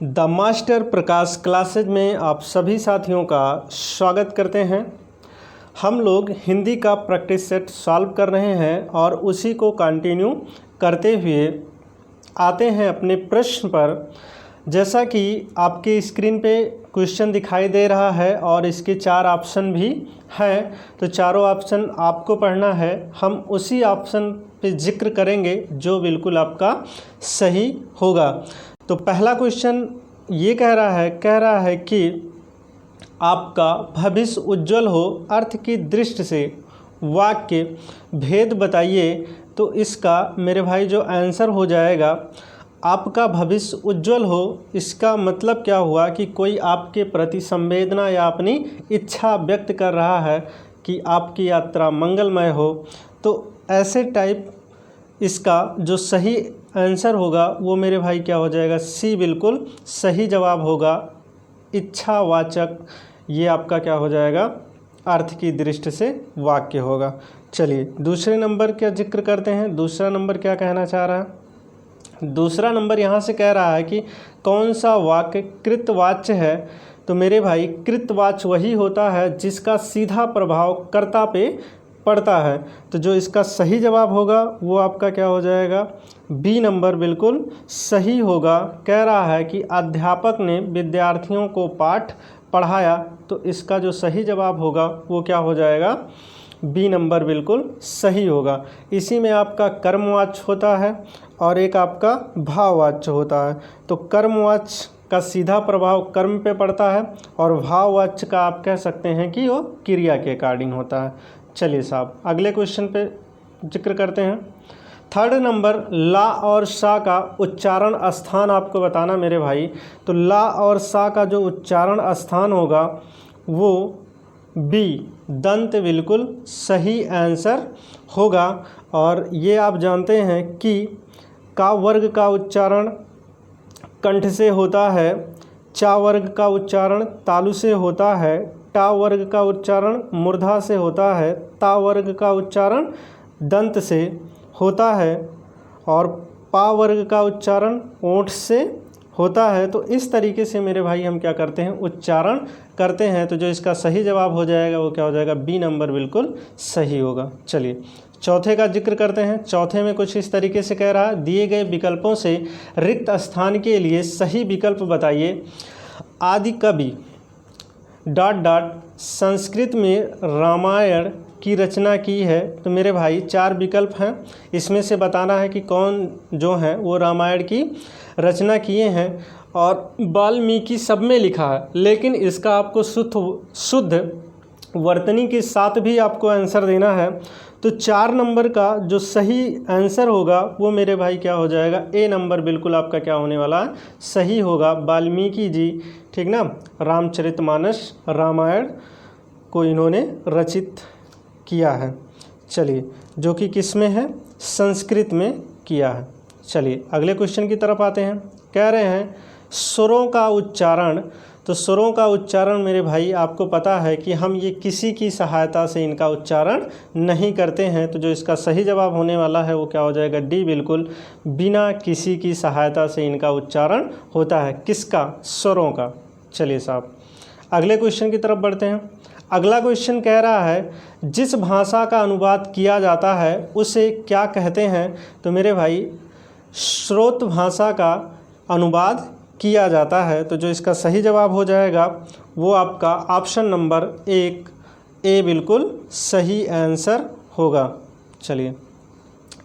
The master Prakash classes में आप सभी साथियों का स्वागत करते हैं। हम लोग हिंदी का प्रैक्टिस सेट सॉल्व कर रहे हैं और उसी को कंटिन्यू करते हुए आते हैं अपने प्रश्न पर। जैसा कि आपके स्क्रीन पे क्वेश्चन दिखाई दे रहा है और इसके 4 ऑप्शन भी हैं, तो चारों ऑप्शन आपको पढ़ना है। हम उसी ऑप्शन पे जिक्र करेंगे जो बिल्कुल आपका सही होगा। तो पहला क्वेश्चन ये कह रहा है कि आपका भविष्य उज्जवल हो अर्थ की दृष्टि से वाक्य भेद बताइए। तो इसका मेरे भाई जो आंसर हो जाएगा, आपका भविष्य उज्जवल हो, इसका मतलब क्या हुआ कि कोई आपके प्रति संवेदना या अपनी इच्छा व्यक्त कर रहा है कि आपकी यात्रा मंगलमय हो। तो ऐसे टाइप इसका जो सही आंसर होगा वो मेरे भाई क्या हो जाएगा, सी बिल्कुल सही जवाब होगा। इच्छावाचक ये आपका क्या हो जाएगा, अर्थ की दृष्टि से वाक्य होगा। चलिए दूसरे नंबर का जिक्र करते हैं। दूसरा नंबर क्या कहना चाह रहा है? दूसरा नंबर यहाँ से कह रहा है कि कौन सा वाक्य कृतवाच्य है। तो मेरे भाई कृतवाच्य वही होता है जिसका सीधा प्रभाव कर्ता पे पड़ता है। तो जो इसका सही जवाब होगा वो आपका क्या हो जाएगा, बी नंबर बिल्कुल सही होगा। कह रहा है कि अध्यापक ने विद्यार्थियों को पाठ पढ़ाया, तो इसका जो सही जवाब होगा वो क्या हो जाएगा, बी नंबर बिल्कुल सही होगा। इसी में आपका कर्मवाच्य होता है और एक आपका भाववाच्य होता है। तो कर्मवाच्य का सीधा प्रभाव कर्म पे पड़ता है और भाववाच्य का आप कह सकते हैं कि वो क्रिया के अकॉर्डिंग होता है। चलिए साहब अगले क्वेश्चन पे जिक्र करते हैं। थर्ड नंबर, ला और सा का उच्चारण स्थान आपको बताना मेरे भाई। तो ला और सा का जो उच्चारण स्थान होगा वो बी दंत बिल्कुल सही आंसर होगा। और ये आप जानते हैं कि का वर्ग का उच्चारण कंठ से होता है, चा वर्ग का उच्चारण तालु से होता है, टा वर्ग का उच्चारण मूर्धा से होता है, ता वर्ग का उच्चारण दंत से होता है और पा वर्ग का उच्चारण ओंठ से होता है। तो इस तरीके से मेरे भाई हम क्या करते हैं, उच्चारण करते हैं। तो जो इसका सही जवाब हो जाएगा वो क्या हो जाएगा, बी नंबर बिल्कुल सही होगा। चलिए चौथे का जिक्र करते हैं। चौथे में कुछ इस तरीके से कह रहा है, दिए गए विकल्पों से रिक्त स्थान के लिए सही विकल्प बताइए। आदि कवि ... संस्कृत में रामायण की रचना की है। तो मेरे भाई 4 विकल्प हैं, इसमें से बताना है कि कौन जो है वो रामायण की रचना किए हैं। और वाल्मीकि सब में लिखा है, लेकिन इसका आपको शुद्ध वर्तनी के साथ भी आपको आंसर देना है। तो 4 नंबर का जो सही आंसर होगा वो मेरे भाई क्या हो जाएगा, ए नंबर बिल्कुल आपका क्या होने वाला है, सही होगा। वाल्मीकि जी, ठीक ना, रामचरितमानस रामायण को इन्होंने रचित किया है। चलिए जो कि किस में है, संस्कृत में किया है। चलिए अगले क्वेश्चन की तरफ आते हैं। कह रहे हैं स्वरों का उच्चारण। तो स्वरों का उच्चारण मेरे भाई आपको पता है कि हम ये किसी की सहायता से इनका उच्चारण नहीं करते हैं। तो जो इसका सही जवाब होने वाला है वो क्या हो जाएगा, डी बिल्कुल बिना किसी की सहायता से इनका उच्चारण होता है। किसका, स्वरों का। चलिए साहब अगले क्वेश्चन की तरफ बढ़ते हैं। अगला क्वेश्चन कह रहा है जिस भाषा का अनुवाद किया जाता है उसे क्या कहते हैं। तो मेरे भाई श्रोत भाषा का अनुवाद किया जाता है। तो जो इसका सही जवाब हो जाएगा वो आपका ऑप्शन नंबर 1 ए बिल्कुल सही आंसर होगा। चलिए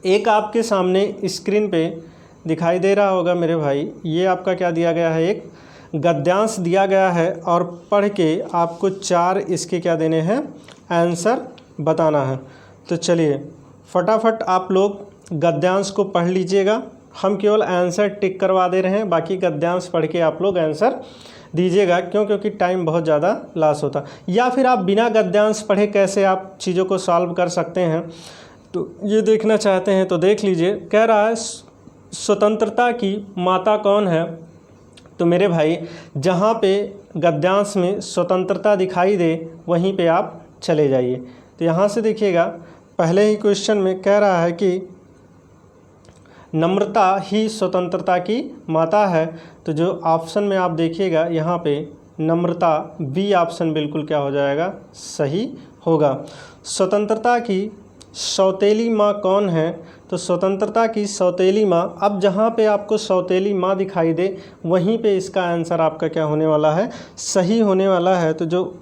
एक आपके सामने स्क्रीन पे दिखाई दे रहा होगा मेरे भाई, ये आपका क्या दिया गया है, एक गद्यांश दिया गया है और पढ़ के आपको 4 इसके क्या देने हैं, आंसर बताना है। तो चलिए फटाफट आप लोग गद्यांश को पढ़ लीजिएगा। हम केवल आंसर टिक करवा दे रहे हैं, बाकी गद्यांश पढ़ के आप लोग आंसर दीजिएगा। क्योंकि टाइम बहुत ज़्यादा लॉस होता। या फिर आप बिना गद्यांश पढ़े कैसे आप चीज़ों को सॉल्व कर सकते हैं, तो ये देखना चाहते हैं तो देख लीजिए। कह रहा है स्वतंत्रता की माता कौन है। तो मेरे भाई जहाँ पे गद्यांश में स्वतंत्रता दिखाई दे वहीं पे आप चले जाइए। तो यहाँ से देखिएगा पहले ही क्वेश्चन में कह रहा है कि नम्रता ही स्वतंत्रता की माता है। तो जो ऑप्शन में आप देखिएगा यहाँ पे नम्रता, बी ऑप्शन बिल्कुल क्या हो जाएगा, सही होगा। स्वतंत्रता की सौतेली माँ कौन है? तो स्वतंत्रता की सौतेली माँ, अब जहाँ पे आपको सौतेली माँ दिखाई दे वहीं पे इसका आंसर आपका क्या होने वाला है, सही होने वाला है। तो जो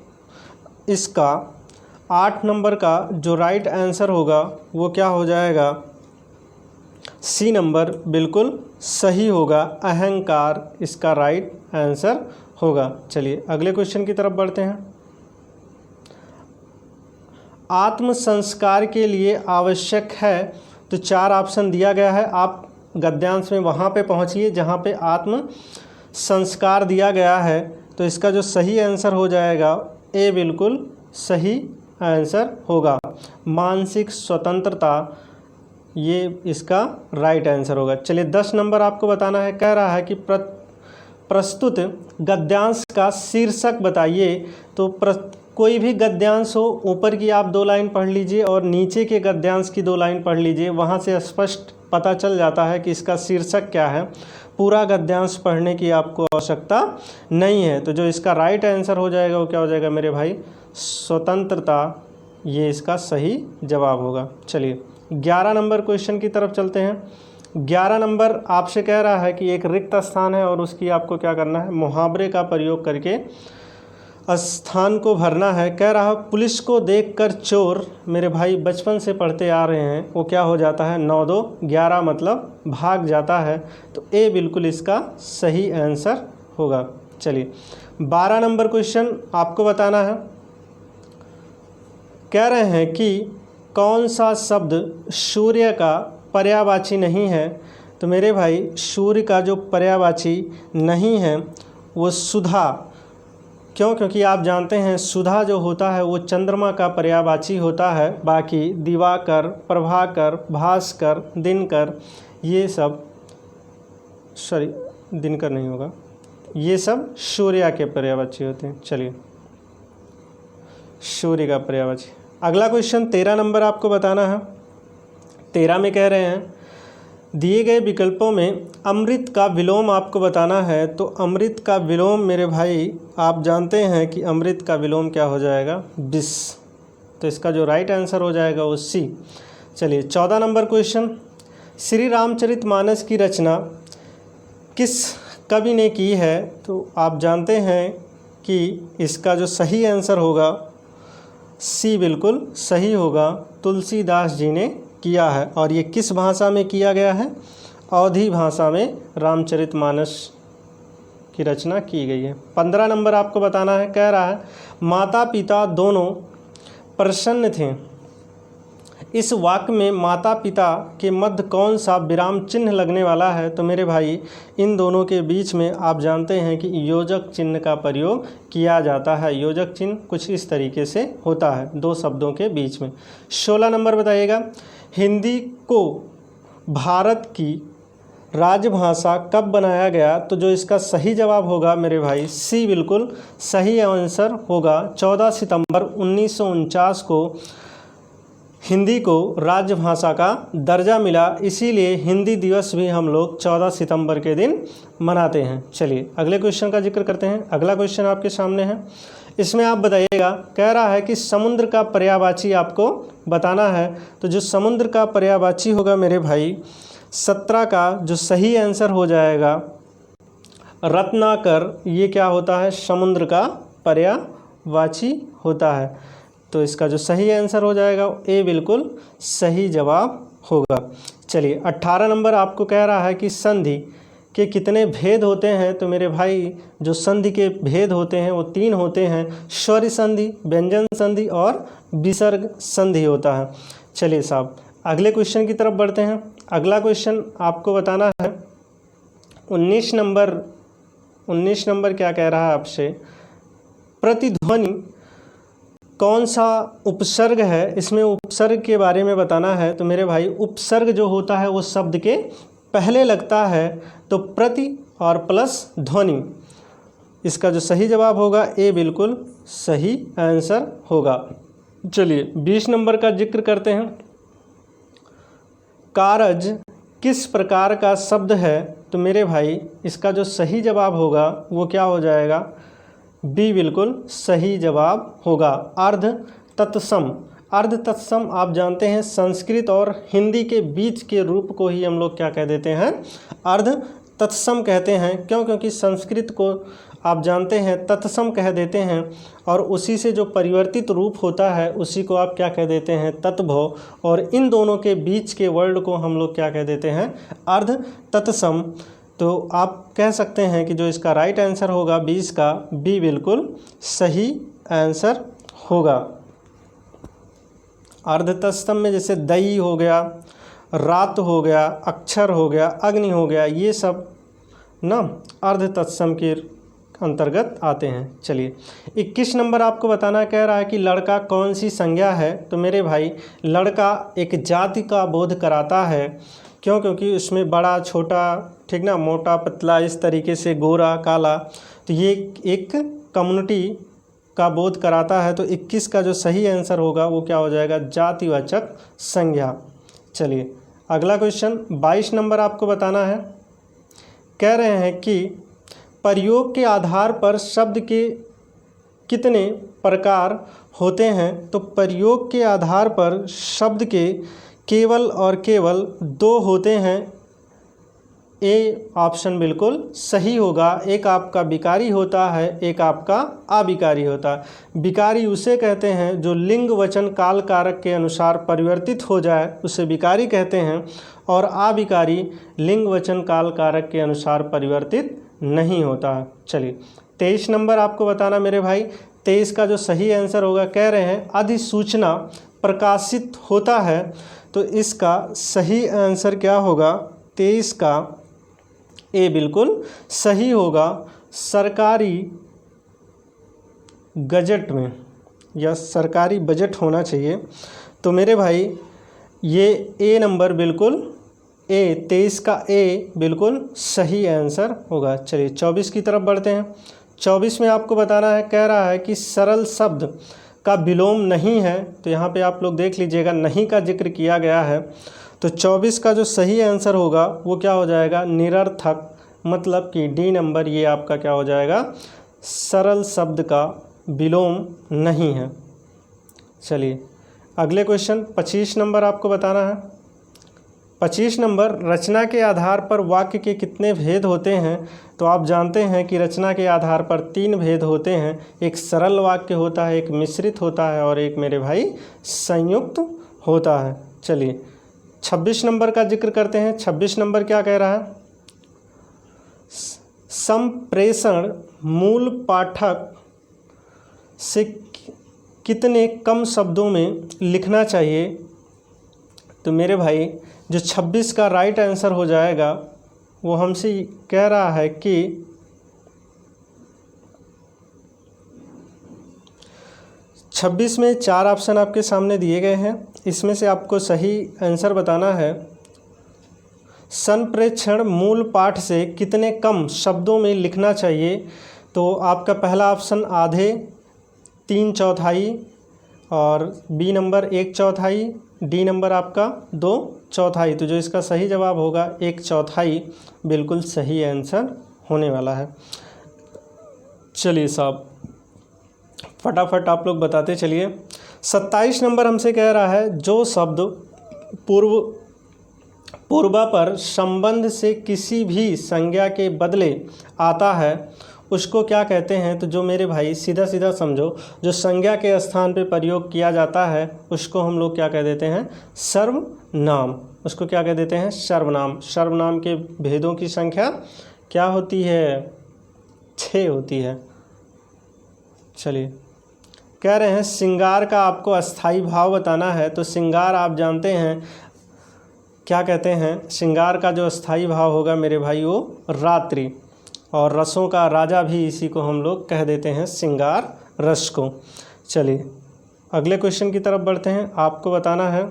इसका 8 नंबर का जो राइट आंसर होगा वो क्या हो जाएगा, सी नंबर बिल्कुल सही होगा। अहंकार इसका राइट आंसर होगा। चलिए अगले क्वेश्चन की तरफ बढ़ते हैं। आत्म संस्कार के लिए आवश्यक है, तो 4 ऑप्शन दिया गया है। आप गद्यांश में वहाँ पे पहुँचिए जहाँ पे आत्म संस्कार दिया गया है। तो इसका जो सही आंसर हो जाएगा, ए बिल्कुल सही आंसर होगा। मानसिक स्वतंत्रता, ये इसका राइट आंसर होगा। चलिए 10 नंबर आपको बताना है। कह रहा है कि प्रस्तुत गद्यांश का शीर्षक बताइए। तो कोई भी गद्यांश हो, ऊपर की आप 2 लाइन पढ़ लीजिए और नीचे के गद्यांश की 2 लाइन पढ़ लीजिए, वहाँ से स्पष्ट पता चल जाता है कि इसका शीर्षक क्या है। पूरा गद्यांश पढ़ने की आपको आवश्यकता नहीं है। तो जो इसका राइट आंसर हो जाएगा वो क्या हो जाएगा मेरे भाई, स्वतंत्रता, ये इसका सही जवाब होगा। चलिए 11 नंबर क्वेश्चन की तरफ चलते हैं। 11 नंबर आपसे कह रहा है कि एक रिक्त स्थान है और उसकी आपको क्या करना है, मुहावरे का प्रयोग करके स्थान को भरना है। कह रहा पुलिस को देखकर चोर, मेरे भाई बचपन से पढ़ते आ रहे हैं, वो क्या हो जाता है, 9 2 11 मतलब भाग जाता है। तो ए बिल्कुल इसका सही आंसर होगा। चलिए 12 नंबर क्वेश्चन आपको बताना है। कह रहे हैं कि कौन सा शब्द सूर्य का पर्यायवाची नहीं है? तो मेरे भाई सूर्य का जो पर्यायवाची नहीं है वो सुधा। क्यों? क्योंकि आप जानते हैं सुधा जो होता है वो चंद्रमा का पर्यायवाची होता है। बाकी दिवाकर, प्रभाकर, भास्कर, दिनकर, ये सब, सॉरी दिनकर नहीं होगा, ये सब सूर्य के पर्यायवाची होते हैं। चलिए सूर्य का पर्यायवाची। अगला क्वेश्चन 13 नंबर आपको बताना है। 13 में कह रहे हैं दिए गए विकल्पों में अमृत का विलोम आपको बताना है। तो अमृत का विलोम मेरे भाई आप जानते हैं कि अमृत का विलोम क्या हो जाएगा, विष। तो इसका जो राइट आंसर हो जाएगा वो सी। चलिए 14 नंबर क्वेश्चन, श्री रामचरितमानस की रचना किस कवि ने की है? तो आप जानते हैं कि इसका जो सही आंसर होगा सी बिल्कुल सही होगा, तुलसीदास जी ने किया है। और ये किस भाषा में किया गया है? अवधी भाषा में रामचरितमानस की रचना की गई है। 15 नंबर आपको बताना है। कह रहा है माता पिता दोनों प्रसन्न थे। इस वाक्य में माता पिता के मध्य कौन सा विराम चिन्ह लगने वाला है? तो मेरे भाई इन दोनों के बीच में आप जानते हैं कि योजक चिन्ह का प्रयोग किया जाता है। योजक चिन्ह कुछ इस तरीके से होता है 2 शब्दों के बीच में। 16 नंबर बताइएगा, हिंदी को भारत की राजभाषा कब बनाया गया? तो जो इसका सही जवाब होगा मेरे भाई सी बिल्कुल सही आंसर होगा। 14 सितंबर 1949 को हिंदी को राजभाषा का दर्जा मिला, इसीलिए हिंदी दिवस भी हम लोग 14 सितंबर के दिन मनाते हैं। चलिए अगले क्वेश्चन का जिक्र करते हैं। अगला क्वेश्चन आपके सामने है, इसमें आप बताइएगा। कह रहा है कि समुद्र का पर्यायवाची आपको बताना है। तो जो समुद्र का पर्यायवाची होगा मेरे भाई 17 का जो सही आंसर हो जाएगा रत्नाकर। ये क्या होता है? समुद्र का पर्यायवाची होता है। तो इसका जो सही आंसर हो जाएगा ए बिल्कुल सही जवाब होगा। चलिए 18 नंबर आपको कह रहा है कि संधि के कितने भेद होते हैं? तो मेरे भाई जो संधि के भेद होते हैं वो 3 होते हैं, स्वर संधि, व्यंजन संधि और विसर्ग संधि होता है। चलिए साहब अगले क्वेश्चन की तरफ बढ़ते हैं। अगला क्वेश्चन आपको बताना है 19 नंबर क्या कह रहा है आपसे, प्रतिध्वनि कौन सा उपसर्ग है? इसमें उपसर्ग के बारे में बताना है। तो मेरे भाई उपसर्ग जो होता है वो शब्द के पहले लगता है। तो प्रति और प्लस ध्वनि, इसका जो सही जवाब होगा ए बिल्कुल सही आंसर होगा। चलिए 20 नंबर का जिक्र करते हैं। कारज किस प्रकार का शब्द है? तो मेरे भाई इसका जो सही जवाब होगा वो क्या हो जाएगा? बी बिल्कुल सही जवाब होगा, अर्ध तत्सम। अर्ध तत्सम आप जानते हैं संस्कृत और हिंदी के बीच के रूप को ही हम लोग क्या कह देते हैं? अर्ध तत्सम कहते हैं। क्यों? क्योंकि संस्कृत को आप जानते हैं तत्सम कह देते हैं और उसी से जो परिवर्तित रूप होता है उसी को आप क्या कह देते हैं? तत्भव। और इन दोनों के बीच के वर्ड को हम लोग क्या कह देते हैं? अर्ध तत्सम। तो आप कह सकते हैं कि जो इसका राइट आंसर होगा 20 का बी बिल्कुल सही आंसर होगा। अर्ध तत्सम में जैसे दई हो गया, रात हो गया, अक्षर हो गया, अग्नि हो गया, ये सब ना अर्ध तत्सम के अंतर्गत आते हैं। चलिए 21 नंबर आपको बताना कह रहा है कि लड़का कौन सी संज्ञा है? तो मेरे भाई लड़का एक जाति का बोध कराता है। क्यों? क्योंकि उसमें बड़ा छोटा, ठीक ना, मोटा पतला, इस तरीके से गोरा काला, तो ये एक कम्युनिटी का बोध कराता है। तो 21 का जो सही आंसर होगा वो क्या हो जाएगा? जातिवाचक संज्ञा। चलिए अगला क्वेश्चन 22 नंबर आपको बताना है। कह रहे हैं कि प्रयोग के आधार पर शब्द के कितने प्रकार होते हैं? तो प्रयोग के आधार पर शब्द के केवल और केवल 2 होते हैं। ए ऑप्शन बिल्कुल सही होगा। एक आपका विकारी होता है, एक आपका अविकारी होता है। विकारी उसे कहते हैं जो लिंग वचन काल कारक के अनुसार परिवर्तित हो जाए, उसे विकारी कहते हैं। और अविकारी लिंग वचन काल कारक के अनुसार परिवर्तित नहीं होता है। चलिए 23 नंबर आपको बताना मेरे भाई। 23 का जो सही आंसर होगा, कह रहे हैं अधिसूचना प्रकाशित होता है। तो इसका सही आंसर क्या होगा? 23 का ए बिल्कुल सही होगा। सरकारी गजट में या सरकारी बजट होना चाहिए। तो मेरे भाई ये ए नंबर बिल्कुल ए 23 का ए बिल्कुल सही आंसर होगा। चलिए 24 की तरफ बढ़ते हैं। 24 में आपको बताना है, कह रहा है कि सरल शब्द का विलोम नहीं है। तो यहाँ पे आप लोग देख लीजिएगा, नहीं का जिक्र किया गया है। तो 24 का जो सही आंसर होगा वो क्या हो जाएगा? निरर्थक। मतलब कि डी नंबर ये आपका क्या हो जाएगा? सरल शब्द का विलोम नहीं है। चलिए अगले क्वेश्चन 25 नंबर आपको बताना है। 25 नंबर रचना के आधार पर वाक्य के कितने भेद होते हैं? तो आप जानते हैं कि रचना के आधार पर 3 भेद होते हैं। एक सरल वाक्य होता है, एक मिश्रित होता है और एक मेरे भाई संयुक्त होता है। चलिए 26 नंबर का जिक्र करते हैं। 26 नंबर क्या कह रहा है? संप्रेषण मूल पाठक से कितने कम शब्दों में लिखना चाहिए? तो मेरे भाई जो 26 का राइट आंसर हो जाएगा वो हमसे कह रहा है कि 26 में 4 ऑप्शन आपके सामने दिए गए हैं। इसमें से आपको सही आंसर बताना है। संप्रेषण मूल पाठ से कितने कम शब्दों में लिखना चाहिए? तो आपका पहला ऑप्शन आधे, 3/4 और बी नंबर 1/4, डी नंबर आपका 2/4। तो जो इसका सही जवाब होगा 1/4 बिल्कुल सही आंसर होने वाला है। चलिए साहब फटाफट आप लोग बताते चलिए। 27 नंबर हमसे कह रहा है जो शब्द पूर्वा पर संबंध से किसी भी संज्ञा के बदले आता है उसको क्या कहते हैं? तो जो मेरे भाई सीधा सीधा समझो, जो संज्ञा के स्थान पे प्रयोग किया जाता है उसको हम लोग क्या कह देते हैं? सर्वनाम। उसको क्या कह देते हैं? सर्वनाम। सर्वनाम के भेदों की संख्या क्या होती है? 6 होती है। चलिए कह रहे हैं श्रृंगार का आपको अस्थाई भाव बताना है। तो श्रृंगार आप जानते हैं क्या कहते हैं? श्रृंगार का जो अस्थाई भाव होगा मेरे भाई वो रात्रि, और रसों का राजा भी इसी को हम लोग कह देते हैं, श्रृंगार रस को। चलिए अगले क्वेश्चन की तरफ बढ़ते हैं। आपको बताना है,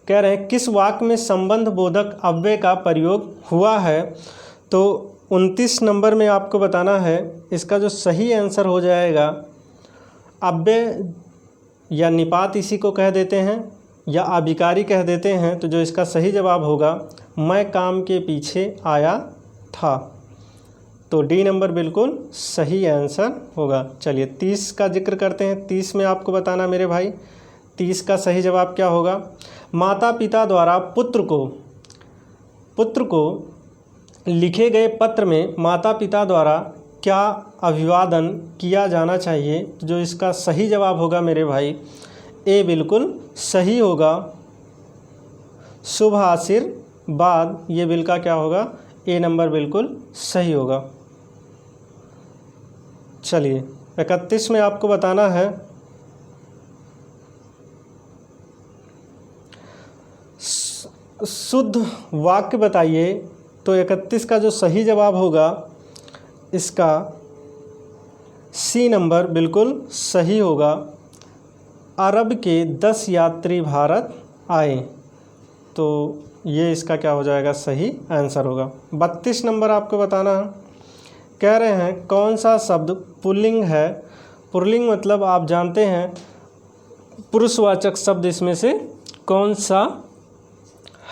कह रहे हैं किस वाक्य में संबंध बोधक अव्यय का प्रयोग हुआ है? तो 29 नंबर में आपको बताना है। इसका जो सही आंसर हो जाएगा अव्यय या निपात इसी को कह देते हैं। या अभिकारी कह देते हैं, तो जो इसका सही जवाब होगा मैं काम के पीछे आया था। तो डी नंबर बिल्कुल सही आंसर होगा। चलिए 30 का जिक्र करते हैं। 30 में आपको बताना मेरे भाई 30 का सही जवाब क्या होगा। माता पिता द्वारा पुत्र को लिखे गए पत्र में माता पिता द्वारा क्या अभिवादन किया जाना चाहिए। तो जो इसका सही जवाब होगा मेरे भाई ए बिल्कुल सही होगा, शुभ आशीर्वाद। ये बिल का क्या होगा, ए नंबर बिल्कुल सही होगा। चलिए 31 में आपको बताना है शुद्ध वाक्य बताइए। तो 31 का जो सही जवाब होगा इसका सी नंबर बिल्कुल सही होगा। अरब के 10 यात्री भारत आए, तो ये इसका क्या हो जाएगा, सही आंसर होगा। 32 नंबर आपको बताना है। कह रहे हैं कौन सा शब्द पुल्लिंग है। पुल्लिंग मतलब आप जानते हैं पुरुषवाचक शब्द, इसमें से कौन सा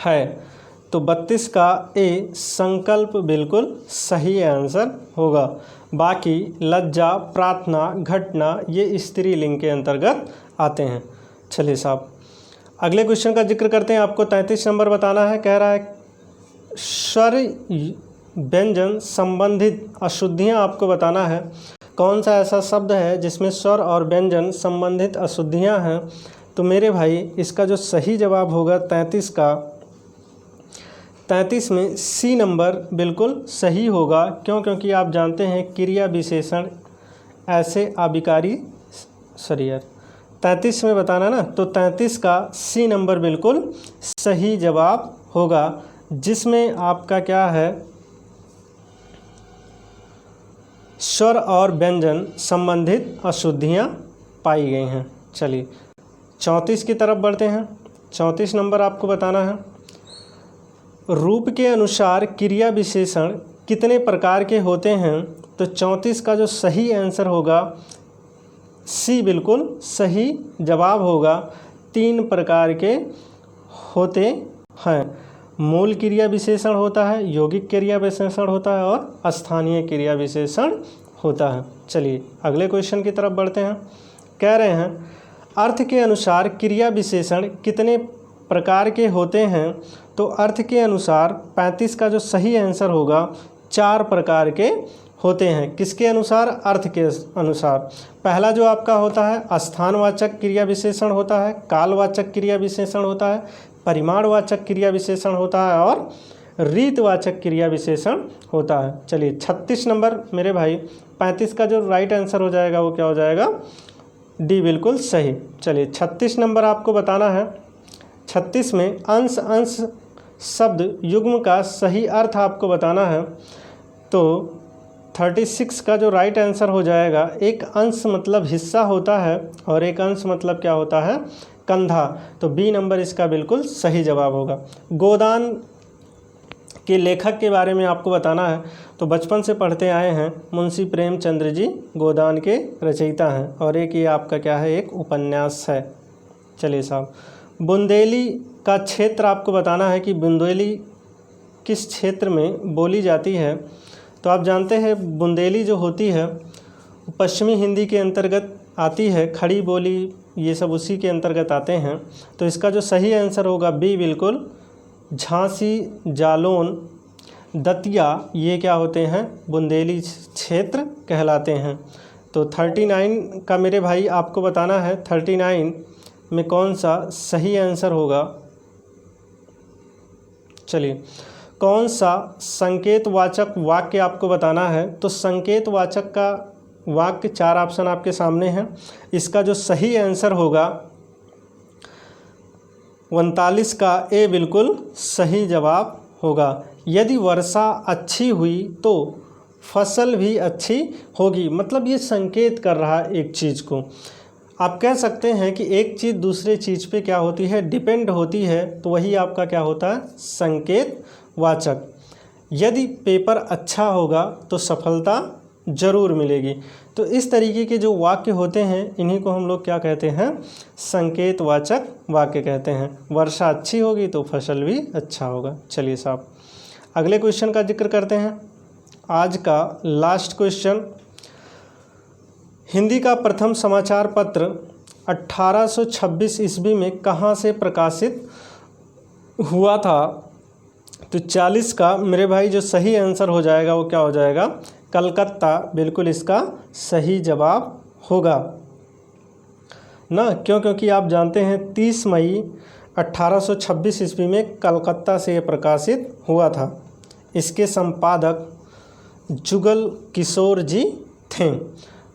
है। तो 32 का ए संकल्प बिल्कुल सही आंसर होगा। बाकी लज्जा, प्रार्थना, घटना ये स्त्रीलिंग के अंतर्गत आते हैं। चलिए साहब अगले क्वेश्चन का जिक्र करते हैं। आपको 33 नंबर बताना है। कह रहा है स्वर व्यंजन संबंधित अशुद्धियां आपको बताना है। कौन सा ऐसा शब्द है जिसमें स्वर और व्यंजन संबंधित अशुद्धियां हैं। तो मेरे भाई इसका जो सही जवाब होगा 33 का, 33 में सी नंबर बिल्कुल सही होगा। क्यों? क्योंकि आप जानते हैं क्रिया विशेषण ऐसे अभिकारी 33 में बताना ना, तो 33 का सी नंबर बिल्कुल सही जवाब होगा, जिसमें आपका क्या है स्वर और व्यंजन संबंधित अशुद्धियां पाई गई हैं। चलिए 34 की तरफ बढ़ते हैं। 34 नंबर आपको बताना है रूप के अनुसार क्रिया विशेषण कितने प्रकार के होते हैं। तो 34 का जो सही आंसर होगा सी बिल्कुल सही जवाब होगा। 3 प्रकार के होते हैं। मूल क्रिया विशेषण होता है, यौगिक क्रिया विशेषण होता है और स्थानीय क्रिया विशेषण होता है। चलिए अगले क्वेश्चन की तरफ बढ़ते हैं। कह रहे हैं अर्थ के अनुसार क्रिया विशेषण कितने प्रकार के होते हैं। तो अर्थ के अनुसार 35 का जो सही आंसर होगा 4 प्रकार के होते हैं। किसके अनुसार? अर्थ के अनुसार। पहला जो आपका होता है स्थानवाचक क्रिया विशेषण होता है, कालवाचक क्रिया विशेषण होता है, परिमाणवाचक क्रिया विशेषण होता है और रीतवाचक क्रिया विशेषण होता है। चलिए 36 नंबर मेरे भाई 35 का जो राइट आंसर हो जाएगा वो क्या हो जाएगा, डी बिल्कुल सही। चलिए 36 नंबर आपको बताना है। 36 में अंश अंश शब्द युग्म का सही अर्थ आपको बताना है। तो 36 का जो राइट आंसर हो जाएगा, एक अंश मतलब हिस्सा होता है और एक अंश मतलब क्या होता है, कंधा। तो बी नंबर इसका बिल्कुल सही जवाब होगा। गोदान के लेखक के बारे में आपको बताना है। तो बचपन से पढ़ते आए हैं, मुंशी प्रेमचंद्र जी गोदान के रचयिता हैं और एक ये आपका क्या है, एक उपन्यास है। चलिए साहब बुंदेली का क्षेत्र आपको बताना है कि बुंदेली किस क्षेत्र में बोली जाती है। तो आप जानते हैं बुंदेली जो होती है पश्चिमी हिंदी के अंतर्गत आती है, खड़ी बोली ये सब उसी के अंतर्गत आते हैं। तो इसका जो सही आंसर होगा बी बिल्कुल झांसी, जालौन, दतिया ये क्या होते हैं, बुंदेली क्षेत्र कहलाते हैं। तो 39 का मेरे भाई आपको बताना है 39 में कौन सा सही आंसर होगा। चलिए कौन सा संकेतवाचक वाक्य आपको बताना है। तो संकेतवाचक का वाक्य 4 ऑप्शन आपके सामने हैं। इसका जो सही आंसर होगा 39 का ए बिल्कुल सही जवाब होगा। यदि वर्षा अच्छी हुई तो फसल भी अच्छी होगी। मतलब ये संकेत कर रहा है एक चीज़ को। आप कह सकते हैं कि एक चीज़ दूसरे चीज़ पे क्या होती है, डिपेंड होती है। तो वही आपका क्या होता है, संकेतवाचक। यदि पेपर अच्छा होगा तो सफलता ज़रूर मिलेगी। तो इस तरीके के जो वाक्य होते हैं इन्हीं को हम लोग क्या कहते हैं, संकेतवाचक वाक्य कहते हैं। वर्षा अच्छी होगी तो फसल भी अच्छा होगा। चलिए साहब अगले क्वेश्चन का जिक्र करते हैं। आज का लास्ट क्वेश्चन, हिंदी का प्रथम समाचार पत्र 1826 ईस्वी में कहाँ से प्रकाशित हुआ था? तो 40 का मेरे भाई जो सही आंसर हो जाएगा वो क्या हो जाएगा, कलकत्ता बिल्कुल इसका सही जवाब होगा ना। क्यों? क्योंकि आप जानते हैं 30 मई 1826 ईस्वी में कलकत्ता से ये प्रकाशित हुआ था। इसके संपादक जुगल किशोर जी थे।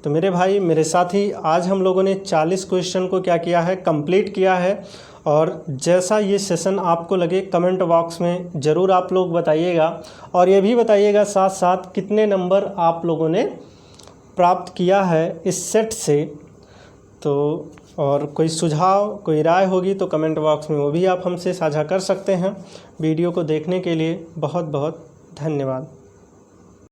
तो मेरे भाई मेरे साथी आज हम लोगों ने 40 क्वेश्चन को क्या किया है, कंप्लीट किया है। और जैसा ये सेशन आपको लगे कमेंट बॉक्स में ज़रूर आप लोग बताइएगा। और ये भी बताइएगा साथ साथ कितने नंबर आप लोगों ने प्राप्त किया है इस सेट से। तो और कोई सुझाव कोई राय होगी तो कमेंट बॉक्स में वो भी आप हमसे साझा कर सकते हैं। वीडियो को देखने के लिए बहुत बहुत धन्यवाद।